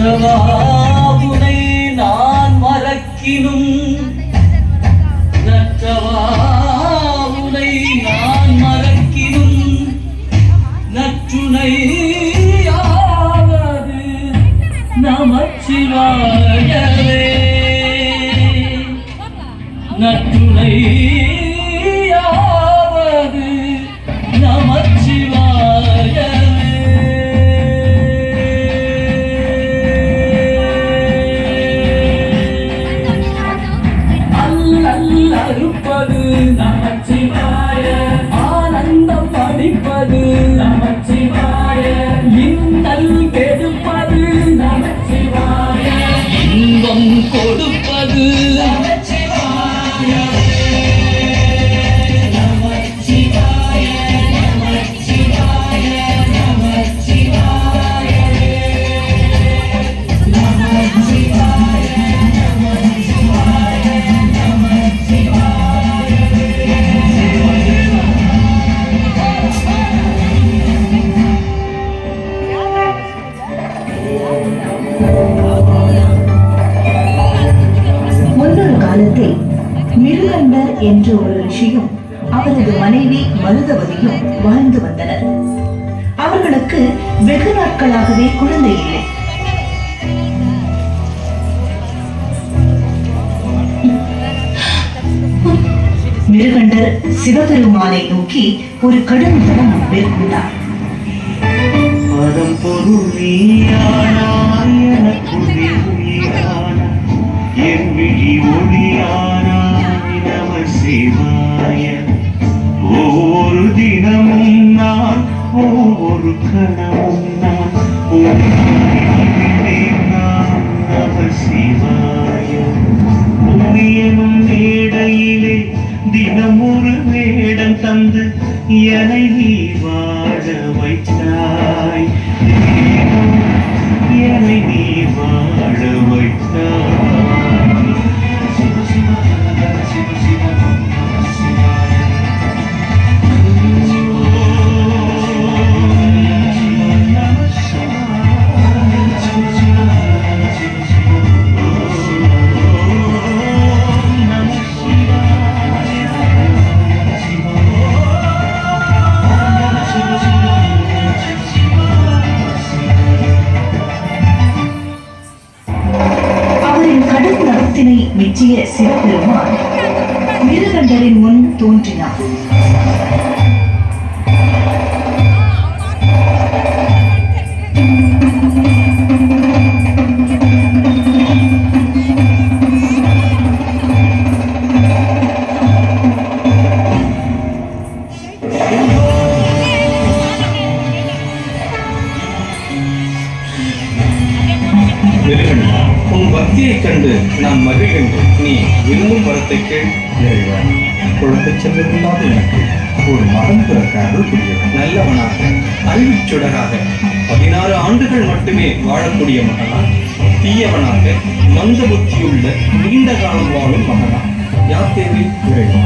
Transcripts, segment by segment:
நற்றவாவுனை நான் மறக்கினும் நற்றவாவுனை நான் மறக்கினும் நற்றுணையாவது நமச்சிவாயவே நற்றுணையாவது நமச்சிவாயவே அருப்பது நமச்சிவாய ஆனந்தம் அடிப்பது நமச்சிவாய இன்னல் கெடுப்பது நமச்சிவாய இன்பம் கொடுப்பது நமச்சிவாய நமச்சிவாய நமச்சிவாய நமச்சிவாய நமச்சிவாய மிருகண்டர் என்ற ஒரு ரிஷியும் அவரது மனைவி மருதவதியும் வாழ்ந்து வந்தனர். அவர்களுக்கு வெகு நாட்களாகவே குழந்தை இல்லை. மிருகண்டர் சிவபெருமானை நோக்கி ஒரு கடும் தவம் மேற்கொண்டார். என் விழி ஒளியானாய் நம சிவாய. ஒவ்வொரு தினமும் நான் ஒவ்வொரு கணமும் நான் நம சிவாய. எனும் மேடையிலே தினம் ஒரு வேடம் தந்து என்னை நீ வாழ வைத்தாய். என்னை நீ வாழ வைத்தாய். மெச்சிய சிவபெருமான் மிருகண்டரின் முன் தோன்றினார். உன் பக்தியை கண்டு நான் மகிழ்கின்றேன். நீ விரும்பும் வரத்தை கேள். குழந்தை செல்வதில்லாத எனக்கு ஒரு மகன் பிறக்க அருள் புரியவர். நல்லவனாக அறிவுச் சுடராக 16 ஆண்டுகள் மட்டுமே வாழக்கூடிய மகனா, தீயவனாக மந்த புத்தியுள்ள நீண்ட காலம் வாழும் மகனா, யார் தேவை? இறைவா,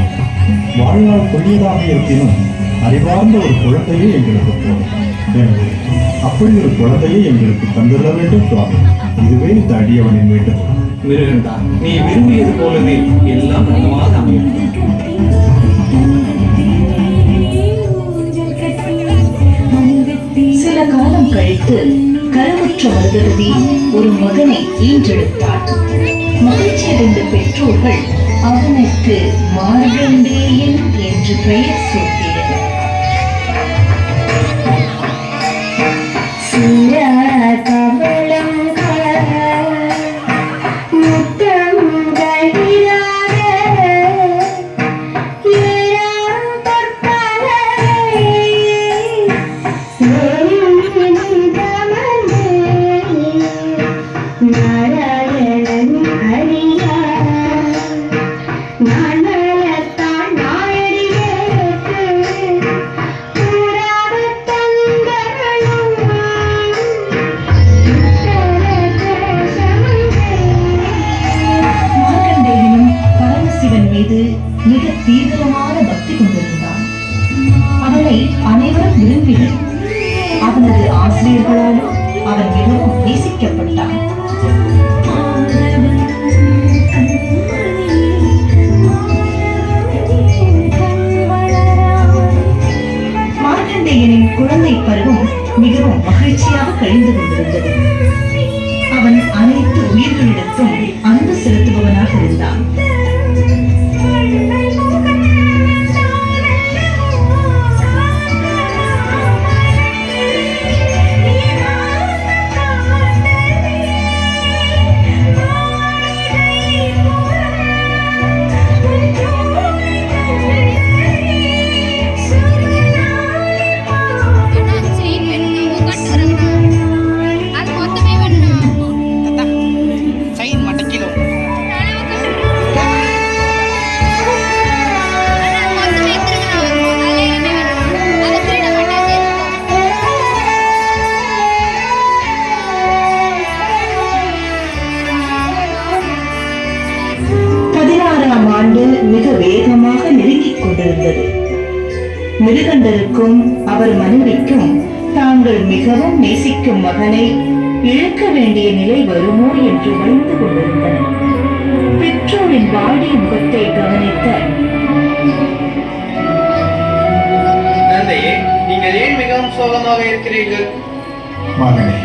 வாழ்நாள் கொடியதாக இருப்பினும் அறிவார்ந்த ஒரு குழந்தையே எங்களுக்கு போதும். எனவே அப்படி ஒரு குழந்தையை எங்களுக்கு தந்துள்ள வேண்டும் சுவாமி. இதுவே இந்த அடியவனின் வேண்டும். மிருகண்டா, நீ விரும்பியது போலவே எல்லாம் நலமாக அமையும். சில காலம் கழித்து கருவுற்ற மருதவதி ஒரு மகனை ஈன்றெடுத்தாள். மகிழ்ச்சியடைந்த பெற்றோர்கள் அவனுக்கு மார்கண்டேயன் என்று பெயர் சூட்டினர். மிக தீவிரமான பக்தி கொண்டிருந்தான். அவனை அனைவரும் விரும்பினர். அவனது ஆசிரியர்களாலும் அவன் மிகவும் நேசிக்கப்பட்டான். குழந்தை பருவம் மிகவும் மகிழ்ச்சியாக கழிந்து கொண்டிருந்தது. அவன் அனைத்து உயிர்களிடத்தும் அன்பு செலுத்துபவனாக இருந்தான். ஆண்டு மிக வேகமாக நெருங்கிக் கொண்டிருந்தது. மிருகண்டருக்கும் அவர் மனைவிக்கும் தாங்கள் மிகவும் நேசிக்கும் மகனை இழக்க வேண்டிய நிலை வருமோ என்று பயந்து கொண்டிருந்தனர். பெற்றோரின் வாடிய முகத்தை கவனித்த தந்தையே, நீங்கள் ஏன் மிகவும் சோகமாக இருக்கிறீர்கள்? மகனே,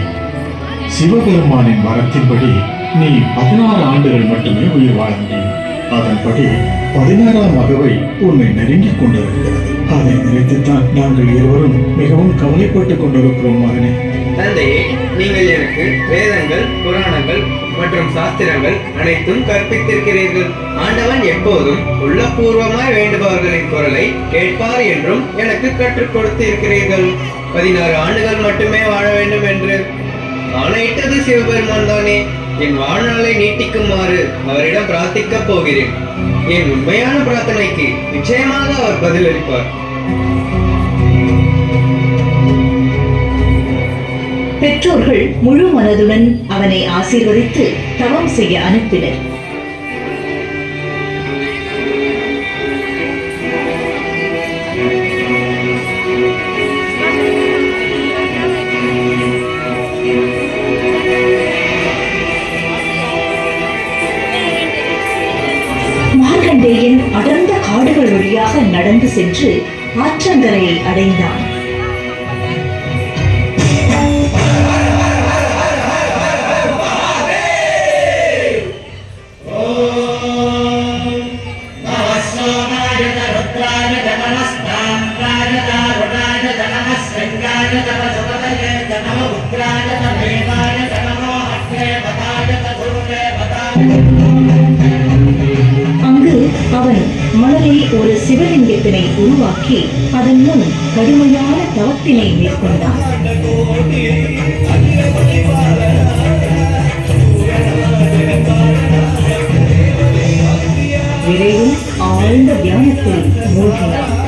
சிவபெருமானின் வரத்தின்படி நீ 16 ஆண்டுகள் மட்டுமே உயிர் வாழ முடியும். அதன்படி 16ஆம் அகவை உன்னை நெருங்கிக் கொண்டிருக்கிறது. அதை நினைத்துத்தான் நாங்கள் இருவரும் மிகவும் கவலைப்பட்டுக் கொண்டிருக்கிறோம் மகனே. தந்தையே, நீங்கள் எனக்கு வேதங்கள், புராணங்கள் மற்றும் சாஸ்திரங்கள் அனைத்தும் கற்பித்திருக்கிறீர்கள். ஆண்டவன் எப்போதும் உள்ளபூர்வமாய் வேண்டுபவர்களின் குரலை கேட்பார் என்றும் எனக்கு கற்றுக் கொடுத்திருக்கிறீர்கள். 16 ஆண்டுகள் மட்டுமே வாழ வேண்டும் என்று ஆணையிட்டது சிவபெருமான் தானே. என் வாழ்நாளை நீட்டிக்குமாறு அவரிடம் பிரார்த்திக்கப் போகிறேன். என் உண்மையான பிரார்த்தனைக்கு நிச்சயமாக அவர் பதிலளிப்பார். பெற்றோர்கள் முழு மனதுடன் அவனை ஆசீர்வதித்து தவம் செய்ய அனுப்பினர். மார்க்கண்டேயன் அடர்ந்த காடுகள் வழியாக நடந்து சென்று ஆற்றங்கரையை அடைந்தான். அங்கு அவன் மணலில் ஒரு சிவலிங்கத்தினை உருவாக்கி அதன் முன் கடுமையான தவத்தினை மேற்கொண்டான். விரைவில் ஆழ்ந்த தியானத்தில் மூழ்கினான்.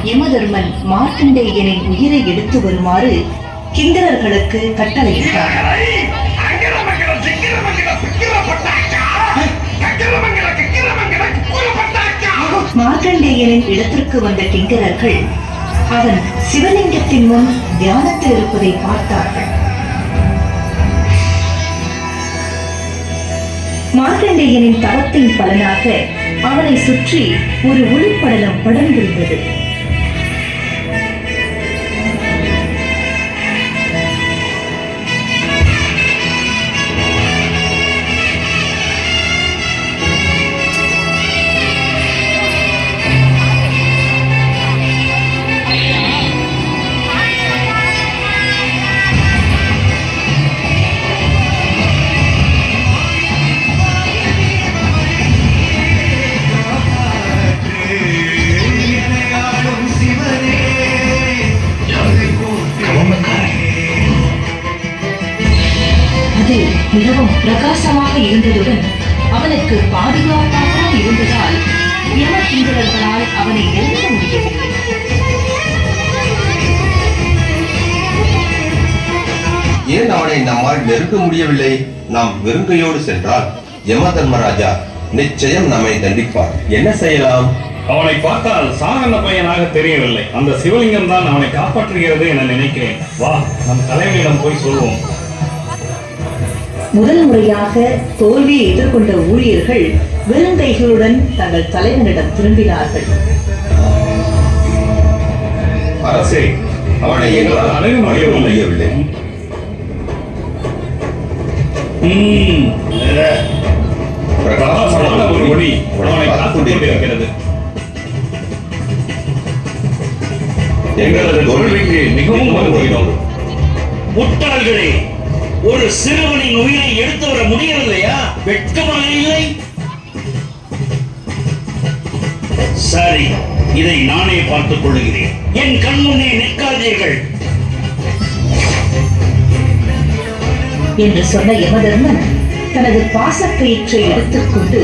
யமதர்மன் மார்க்கண்டேயனின் உயிரை எடுத்து வருமாறு கிங்கரர்களுக்கு கட்டளையிட்டார். மார்க்கண்டேயனின் இடத்திற்கு வந்த கிங்கரர்கள் அவன் சிவலிங்கத்தின் முன் தியானத்தில் இருப்பதை பார்த்தார்கள். மார்க்கண்டேயனின் தவத்தின் பலனாக அவனை சுற்றி ஒரு ஒளிப்படலம் படர்ந்திருந்தது. அது மிகவும் பிரகாசமாக இருந்ததுடன் அவனுக்கு பாதுகாப்பாகவும் இருந்ததால் யமகிங்கரர்களால் அவனை நெருங்க முடியவில்லை. ஏன் அவனை நம்மால் நெருங்க முடியவில்லை? நாம் வெறுங்கையோடு சென்றால் யம தர்மராஜா நிச்சயம் நம்மை தண்டிப்பார். என்ன செய்யலாம்? அவனை பார்த்தால் சாதாரண பையனாக தெரியவில்லை. அந்த சிவலிங்கம் தான் அவனை காப்பாற்றுகிறது என நினைக்கிறேன். வா, நம் தலைவனிடம் போய் சொல்வோம். முதல் முறையாக தோல்வியை எதிர்கொண்ட ஊழியர்கள் வெறுங்கைகளுடன் தங்கள் தலைவனிடம் திரும்பினார்கள். அரசே, அவனை எங்களால் அணுக முடியவில்லை. பிரகாசமான ஒரு ஒளி அவனை காத்துக் கொண்டிருக்கிறது. எங்களது தோல்விக்கு மிகவும் வருகிறோம். முட்டாள்களே, ஒரு சிறுவனின் உயிரை எடுத்து வர முடியவில்லையா? வெட்கமாக இல்லை? சரி, இதை நானே பார்த்துக் கொள்கிறேன். என் கண் முன்னே நிற்காதீர்கள் என்று சொன்ன யமதர்மன் தனது பாசக்கயிற்றை எடுத்துக்கொண்டு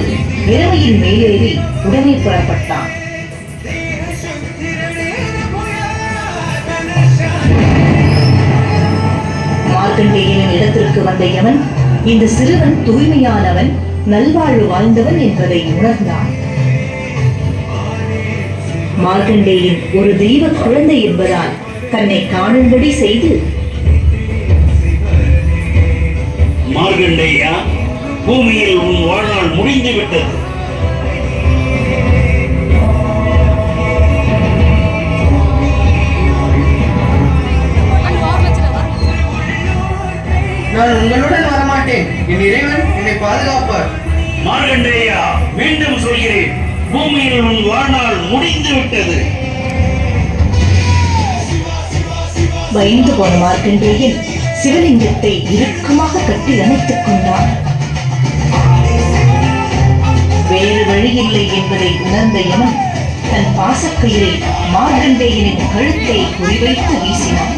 இரவையின் மேலேறி உடனே புறப்பட்டான். மார்க்கண்டேயனின் இடத்திற்கு வந்த யமன் இந்த சிறுவன் தூய்மையானவன், நல்வாழ்வு வாழ்ந்தவன் என்பதை உணர்ந்தான். மார்க்கண்டேயன் ஒரு தெய்வ குழந்தை என்பதால் தன்னை காணும்படி செய்து, மார்க்கண்டேயா, பூமியில் உன் வாழ்நாள் முடிந்து விட்டது. நான் உங்களுடன் வரமாட்டேன். என் இறைவன் என்னை பாதுகாப்பார். மார்க்கண்டேயா, மீண்டும் சொல்கிறேன், பூமியில் உன் வாழ்நாள் முடிந்து விட்டது. பயந்து போன மார்க்கண்டேயன் சிவலிங்கத்தை இறுக்கமாக கட்டி அணைத்துக் கொண்டான். வேறு வழியில்லை என்பதை உணர்ந்த யமன் தன் பாசக்கயிறை மார்க்கண்டேயனின் கழுத்தை குறிவைத்து வீசினான்.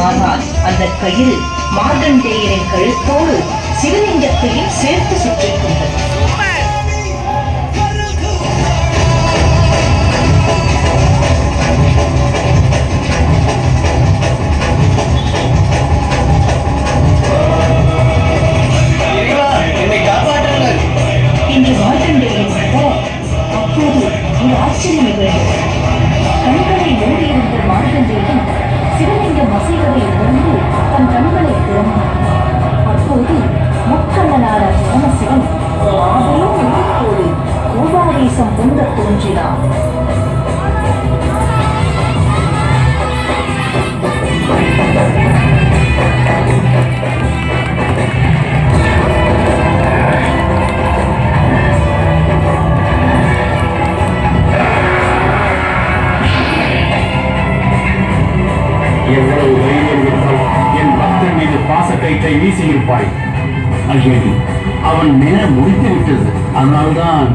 ஆனால் அந்த கயிறு மார்க்கண்டேயனின் கழுத்தோடு சிவலிங்கத்தையும் சேர்த்து சுற்றிக் கொண்டது. இன்று மார்க்கண்டேயன் அப்போது ஒரு ஆச்சரியம் நிகழ்ந்தது. கண்களை மூடியிருந்த மார்க்கண்டேயன் சிவலிங்கம் அசைவதை உணர்ந்து தன் கண்களை திறந்தான். அப்போது முக்கண்ணனான பரமசிவன் மாபெரும் உயிர்ப்போடு கோபாவேசம் பொங்க தோன்றினான். எவ்வளவு தைரியம் இருந்தால் என் பக்தன் மீது பாசக்கயிற்றை வீசியிருப்பாய். ஐயடி, அவன் நேரம் முடித்து விட்டது. அதனால்தான்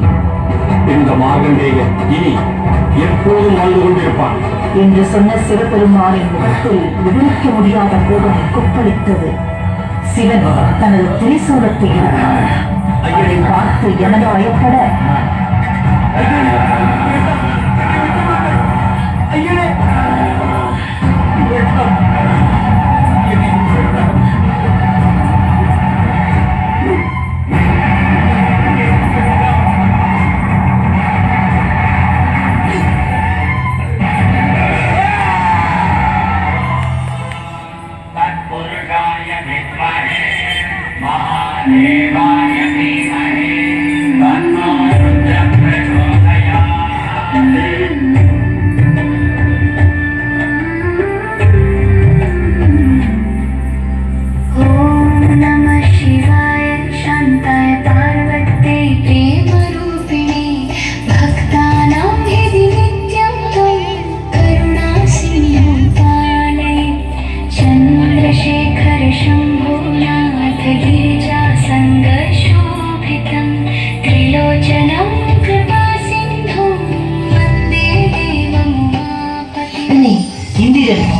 இந்த மார்க்கண்டேயன் இனி எப்போதும் வாழ்ந்து கொண்டிருப்பான் என்று சொன்ன சிவபெருமானின் முகத்தில் விவரிக்க முடியாத கோபம் கொப்பளித்தது. சிவன் தனது திரிசூலத்தை எடுத்தார். அதை பார்த்து யமன் பயப்பட, महादेवाय धीमहि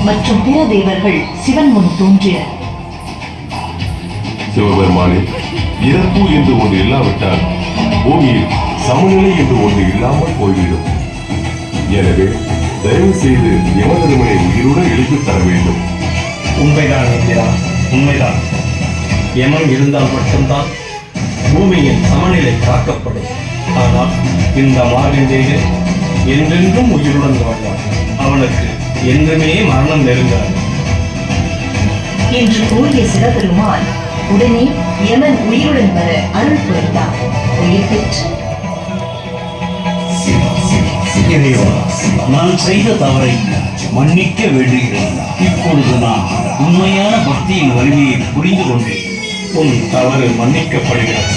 மற்றும் பிற தேவர்கள் சிவன் முன் தோன்றினர். சிவபெருமானே, இறப்பு என்று ஒன்று இல்லாவிட்டால் பூமியில் சமநிலை என்று ஒன்று இல்லாமல் போய்விடும். எனவே தயவு செய்து யமதர்மனை உயிருடன் எழுப்பித் தர வேண்டும். உண்மைதான் இந்திரா, உண்மைதான். யமன் இருந்தால் மட்டும்தான் பூமியின் சமநிலை காக்கப்படும். ஆனால் இந்த மார்கண்டேயன் என்றென்றும் உயிருடன் வாழ்வான். அவனுக்கு என்றுமே மரணம் நெருங்காது என்று கூறிய சிவபெருமான் உடனே யமன் உயிருடன் வர அருள் புரிந்தார். உயிர் பெற்று இறைவா, நான் செய்த தவறை மன்னிக்க வேண்டுகிறேன். இப்பொழுது நான் உண்மையான பக்தியின் வலிமையை புரிந்து கொண்டேன். உன் தவறு மன்னிக்கப்படுகிறது.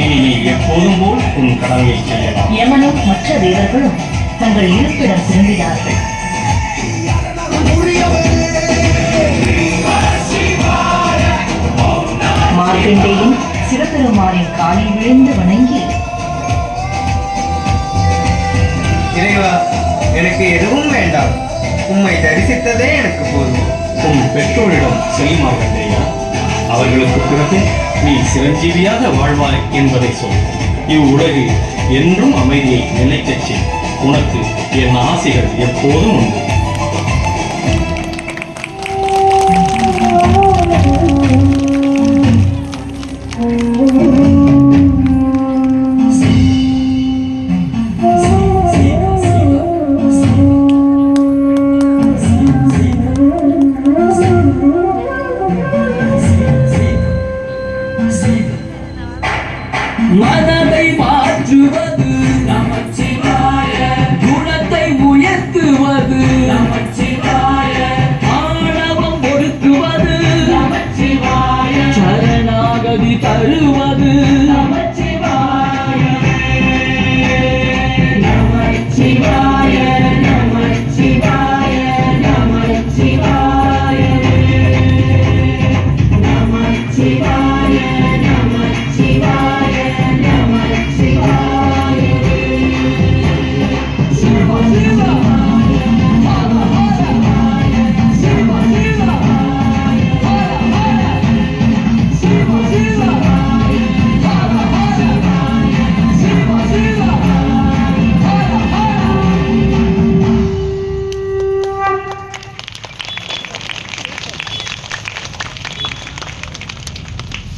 இனி நீ எப்போதும் போல் உன் கடமையை செய்யலாம். யமனும் மற்ற தேவர்களும் தங்கள் இருப்பிடம் திரும்பினார்கள். மார்கண்டேயன் சிவபெருமானின் காலில் விழுந்து வணங்கி, இறைவா, எனக்கு எதுவும் வேண்டாம். உம்மை தரிசித்ததே எனக்கு போதும். உன் பெற்றோரிடம் செல் மார்கண்டேயா. அவர்களுக்கு பிறகு நீ சிரஞ்சீவியாக வாழ்வாய் என்பதை சொல். இவ்வுலகில் என்றும் அமைதியை நிலைக்கச் செய். உனக்கு என் ஆசைகள் எப்போதும் உண்டு.